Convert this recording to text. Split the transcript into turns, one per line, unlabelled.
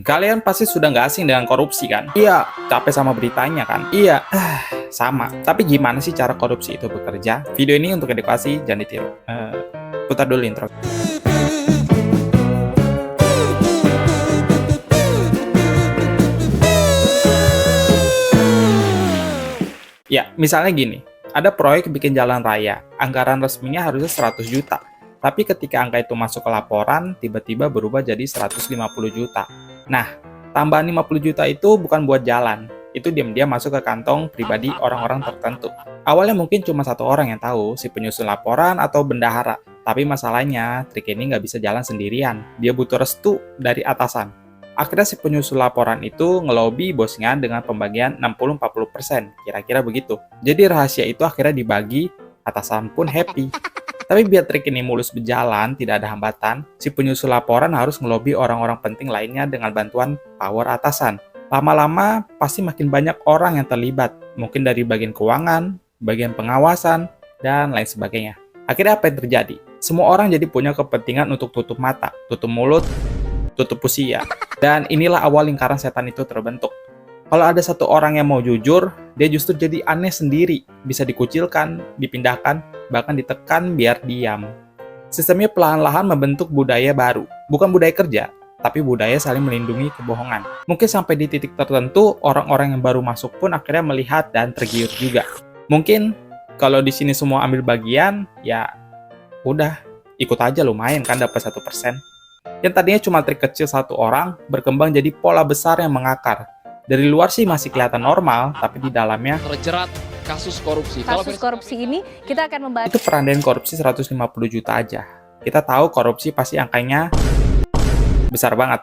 Kalian pasti sudah nggak asing dengan korupsi kan? Iya, capek sama beritanya kan? Iya, sama. Tapi gimana sih cara korupsi itu bekerja? Video ini untuk edukasi, jangan ditiru. Putar dulu intro. Ya, misalnya gini. Ada proyek bikin jalan raya. Anggaran resminya harusnya 100 juta. Tapi ketika angka itu masuk ke laporan, tiba-tiba berubah jadi 150 juta. Nah, tambahan 50 juta itu bukan buat jalan. Itu diam-diam masuk ke kantong pribadi orang-orang tertentu. Awalnya mungkin cuma satu orang yang tahu, si penyusun laporan atau bendahara. Tapi masalahnya, trik ini nggak bisa jalan sendirian. Dia butuh restu dari atasan. Akhirnya si penyusun laporan itu ngelobi bosnya dengan pembagian 60-40%, kira-kira begitu. Jadi rahasia itu akhirnya dibagi, atasan pun happy. Tapi biar trik ini mulus berjalan, tidak ada hambatan, si penyusun laporan harus ngelobi orang-orang penting lainnya dengan bantuan power atasan. Lama-lama, pasti makin banyak orang yang terlibat, mungkin dari bagian keuangan, bagian pengawasan, dan lain sebagainya. Akhirnya apa yang terjadi? Semua orang jadi punya kepentingan untuk tutup mata, tutup mulut, tutup usia. Dan inilah awal lingkaran setan itu terbentuk. Kalau ada satu orang yang mau jujur, dia justru jadi aneh sendiri, bisa dikucilkan, dipindahkan, bahkan ditekan biar diam. Sistemnya perlahan-lahan membentuk budaya baru, bukan budaya kerja, tapi budaya saling melindungi kebohongan. Mungkin sampai di titik tertentu, orang-orang yang baru masuk pun akhirnya melihat dan tergiur juga. Mungkin kalau di sini semua ambil bagian, ya udah, ikut aja lumayan kan dapat 1%. Yang tadinya cuma trik kecil satu orang, berkembang jadi pola besar yang mengakar. Dari luar sih masih kelihatan normal, tapi di dalamnya
terjerat kasus korupsi.
Kasus korupsi ini kita akan membahas.
Itu perandain korupsi 150 juta aja. Kita tahu korupsi pasti angkanya besar banget.